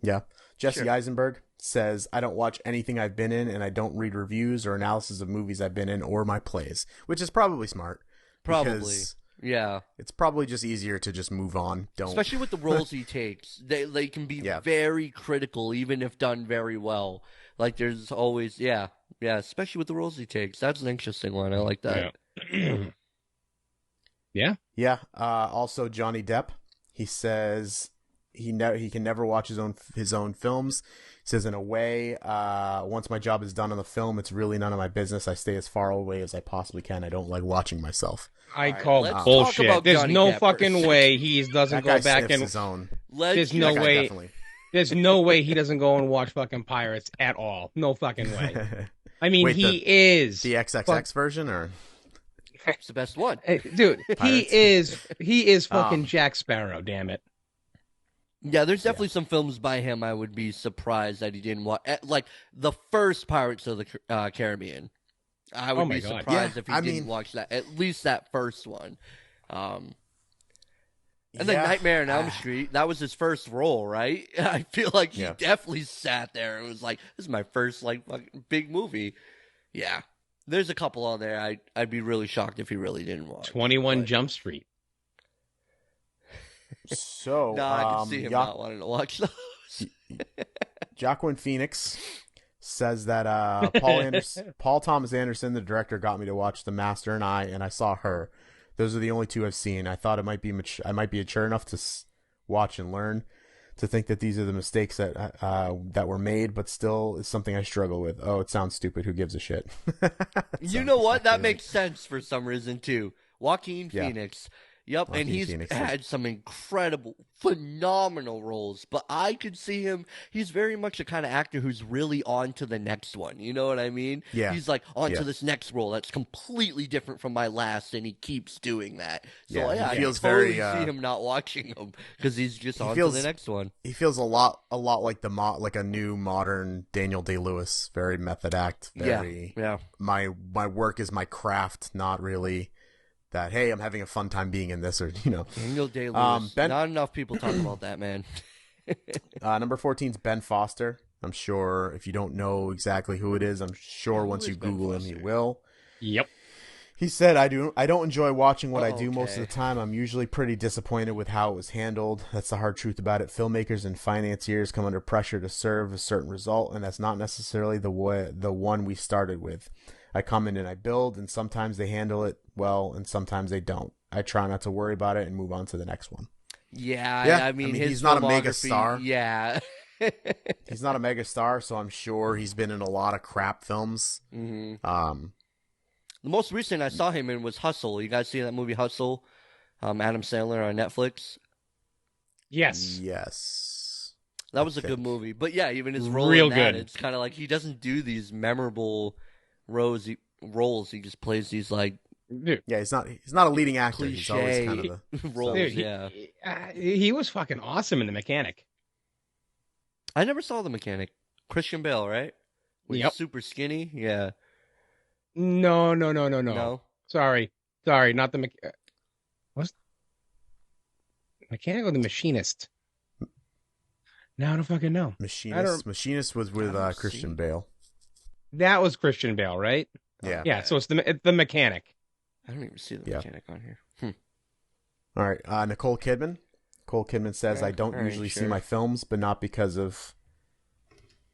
Yeah. Jesse Sure. Eisenberg says, I don't watch anything I've been in, and I don't read reviews or analysis of movies I've been in or my plays, which is probably smart. Probably. Because Yeah. it's probably just easier to just move on. Don't. Especially with the roles he takes. They can be very critical, even if done very well. Like, there's always, yeah, especially with the roles he takes. That's an interesting one. I like that. Yeah. Yeah. Also, Johnny Depp, he says he can never watch his own films. He says, in a way, once my job is done on the film, it's really none of my business. I stay as far away as I possibly can. I don't like watching myself. I right, call let's talk bullshit. about There's Johnny no Depp for a fucking second. way he doesn't That guy go back sniffs and his own. there's no That guy way. definitely. There's no way he doesn't go and watch fucking Pirates at all. No fucking way. I mean, Wait, he is the XXX version, or It's the best one. Hey, dude, Pirates. he is fucking Jack Sparrow, damn it. Yeah, there's definitely some films by him I would be surprised that he didn't watch. Like, the first Pirates of the Caribbean. I would my be God. surprised Yeah, if he I didn't mean- watch that. At least that first one. And then Yeah. Nightmare on Elm Street, that was his first role, right? I feel like he Yeah. definitely sat there and was like, this is my first, like, fucking big movie. Yeah. There's a couple on there I'd be really shocked if he really didn't watch. 21 but- Jump Street. So, No, I can see him not wanting to watch those. Joaquin Phoenix says that Paul Thomas Anderson, the director, got me to watch The Master and I saw Her. Those are the only two I've seen. I thought I might be mature enough to watch and learn, to think that these are the mistakes that were made, but still is something I struggle with. Oh, it sounds stupid. Who gives a shit? You know what? That makes sense for some reason, too. Joaquin Yeah. Phoenix. Yep, Joaquin and he's Phoenix, had some incredible, phenomenal roles. But I could see him, he's very much the kind of actor who's really on to the next one. You know what I mean? Yeah. He's like, on Yeah. to this next role that's completely different from my last, and he keeps doing that. So, Yeah, yeah, he I feels totally very, see him not watching them, because he's just on to feels- the next one. He feels a lot like like a new modern Daniel Day-Lewis. Very method act. Very Yeah. my work is my craft, not really that, hey, I'm having a fun time being in this, or Daniel Day-Lewis. Ben- Not enough people talk about that, man. Number 14 is Ben Foster. I'm sure if you don't know exactly who it is, I'm sure Who once is you Ben Google him, Foster? you will. Yep. He said, I don't enjoy watching what I do most of Okay. the time. I'm usually pretty disappointed with how it was handled. That's the hard truth about it. Filmmakers and financiers come under pressure to serve a certain result, and that's not necessarily the one we started with. I come in and I build, and sometimes they handle it well, and sometimes they don't. I try not to worry about it and move on to the next one. Yeah, I I mean, mean, his he's not a filmography- mega star. Yeah. He's not a mega star, so I'm sure he's been in a lot of crap films. hmm Um, The most recent I saw him in was Hustle. You guys see that movie Hustle? Adam Sandler on Netflix. Yes. yes. That was a think. good movie. But yeah, even his role Real in that, good. it's kind of like he doesn't do these memorable roles. He just plays these like Dude, Yeah, he's not a leading actor. He's always cliche kind of the roles. dude, yeah, he was fucking awesome in The Mechanic. I never saw The Mechanic. Christian Bale, right? Was Yep. super skinny. Yeah. No. No. Sorry, not the what's Mechanic or the Machinist? No, I don't fucking know. Machinist. Machinist was with I don't Christian see. Bale. That was Christian Bale, right? Yeah. Yeah. So it's the Mechanic. I don't even see The Yeah. Mechanic on here. All right. Nicole Kidman. Nicole Kidman says, Yeah, I don't all right, usually see sure. my films, but not because of,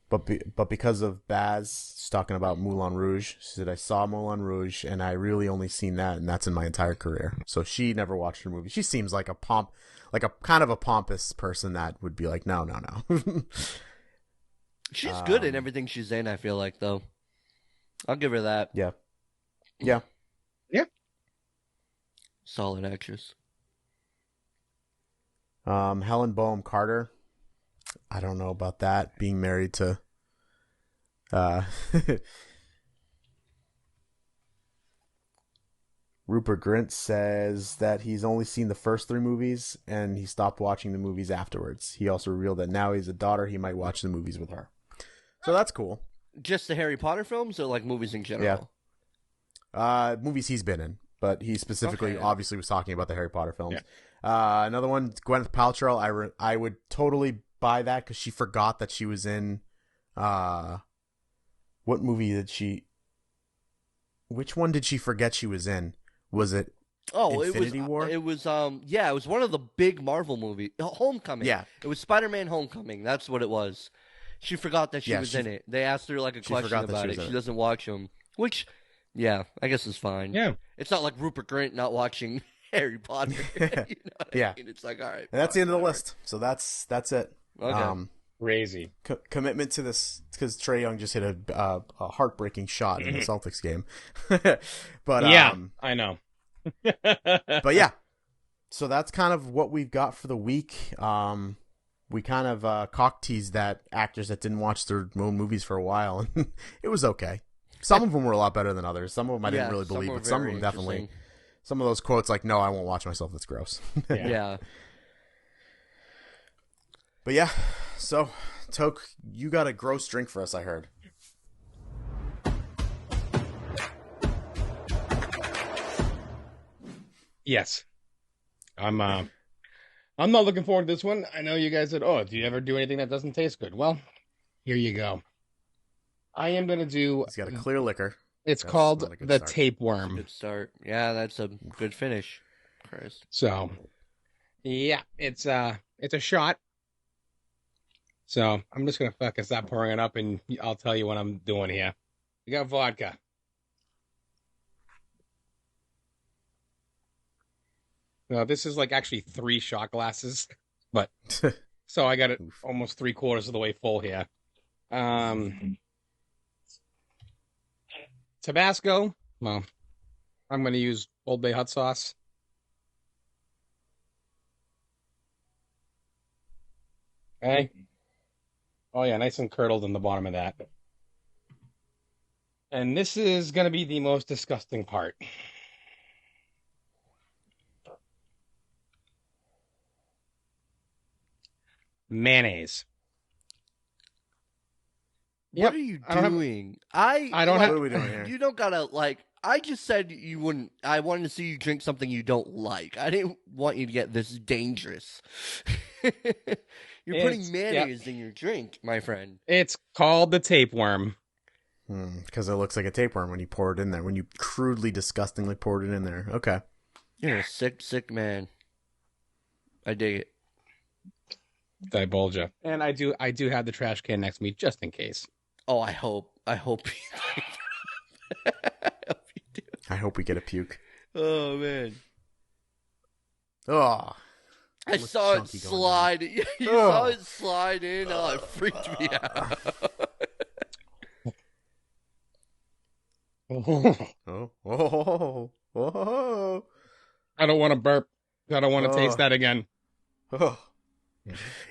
but because of Baz. She's talking about Moulin Rouge. She said, I saw Moulin Rouge, and I really only seen that, and that's in my entire career. So she never watched her movie. She seems like a kind of a pompous person that would be like, no. She's good in everything she's in. I feel like though. I'll give her that. Yeah. Solid actress. Helen Bonham Carter. I don't know about that. Being married to Rupert Grint says that he's only seen the first 3 movies and he stopped watching the movies afterwards. He also revealed that now he's a daughter, he might watch the movies with her. So that's cool. Just the Harry Potter films or like movies in general? Yeah. Movies he's been in, but he specifically obviously was talking about the Harry Potter films. Yeah. Another one, Gwyneth Paltrow. I would totally buy that because she forgot that she was in. What movie did she? Which one did she forget she was in? Was it? Infinity War? It was it was one of the big Marvel movies. Homecoming. Yeah. It was Spider-Man Homecoming. That's what it was. She forgot that she was in it. They asked her like a question about it. She doesn't watch them, which, I guess is fine. Yeah. It's not like Rupert Grint not watching Harry Potter. You know what I mean? It's like, all right. And that's the end of the list. So that's it. Okay. Crazy. Commitment to this, because Trae Young just hit a heartbreaking shot in the Celtics game. But I know. But yeah, so that's kind of what we've got for the week. We kind of cock teased that actors that didn't watch their own movies for a while, and it was okay. Some of them were a lot better than others. Some of them I didn't really believe, but some of them definitely. Some of those quotes like, "No, I won't watch myself. That's gross." Yeah. But yeah, so Toke, you got a gross drink for us, I heard. Yes. I'm not looking forward to this one. I know you guys said, "Oh, do you ever do anything that doesn't taste good?" Well, here you go. I am going to do... He's got a clear liquor. It's called the Tapeworm. Good start. Yeah, that's a good finish. Christ. So, yeah, it's a shot. So, I'm just going to fucking stop pouring it up, and I'll tell you what I'm doing here. You got vodka. No, this is like actually 3 shot glasses, but so I got it almost 3/4 of the way full here. Tabasco. Well, I'm going to use Old Bay hot sauce. Okay. Oh yeah, nice and curdled in the bottom of that. And this is going to be the most disgusting part. Mayonnaise. What are you doing? I don't have. What are we doing here? You don't gotta like. I just said you wouldn't. I wanted to see you drink something you don't like. I didn't want you to get this dangerous. You're putting mayonnaise in your drink, my friend. It's called the tapeworm. Because it looks like a tapeworm when you pour it in there. When you crudely, disgustingly poured it in there. Okay. You're a sick, sick man. I dig it. Divulge. And I do have the trash can next to me just in case. Oh, I hope you do. I hope we get a puke. Oh man. Oh. I saw it slide. You saw it slide in. Oh, it freaked me out. Oh. I don't want to burp. I don't want to taste that again. Oh.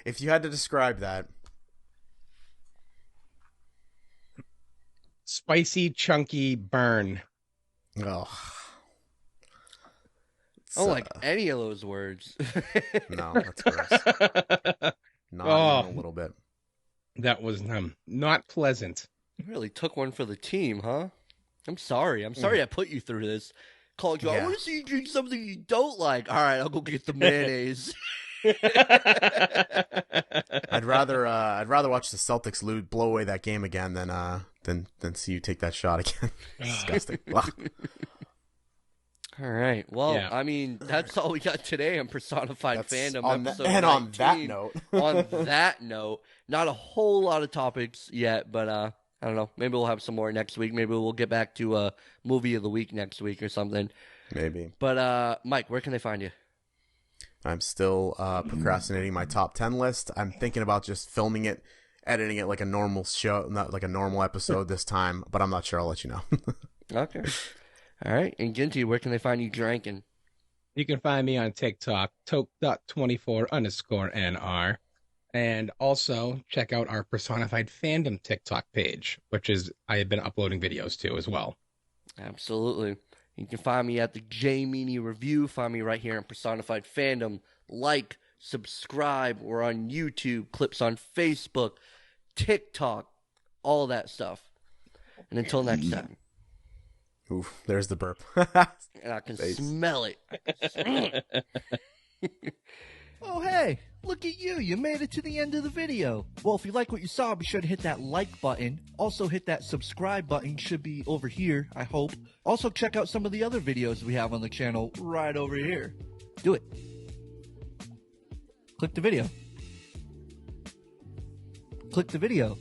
If you had to describe that. Spicy, chunky burn. Oh. I don't like any of those words. No, that's gross. Not even a little bit. That was not pleasant. You really took one for the team, huh? I'm sorry. I put you through this. Called you. I want to see you drink something you don't like. All right, I'll go get the mayonnaise. I'd rather watch the Celtics blow away that game again than see you take that shot again. Disgusting. All right. Well, I mean, that's all we got today on Personified Fandom episode 19. On that note, not a whole lot of topics yet, but I don't know. Maybe we'll have some more next week. Maybe we'll get back to a movie of the week next week or something. Maybe. But Mike, where can they find you? I'm still procrastinating my top 10 list. I'm thinking about just filming it, editing it like a normal show, not like a normal episode this time, but I'm not sure. I'll let you know. Okay. All right. And Ginty, where can they find you drinking? You can find me on TikTok, toke.24_NR. And also check out our Personified Fandom TikTok page, which is I have been uploading videos to as well. Absolutely. You can find me at the J Meanie Review. Find me right here in Personified Fandom. Like, subscribe. We're on YouTube, clips on Facebook, TikTok, all that stuff. And until next time. Ooh, there's the burp. And I can smell it. Oh, hey, look at you. You made it to the end of the video. Well, if you like what you saw, be sure to hit that like button. Also, hit that subscribe button. Should be over here, I hope. Also, check out some of the other videos we have on the channel right over here. Do it. Click the video. Click the video.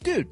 Dude,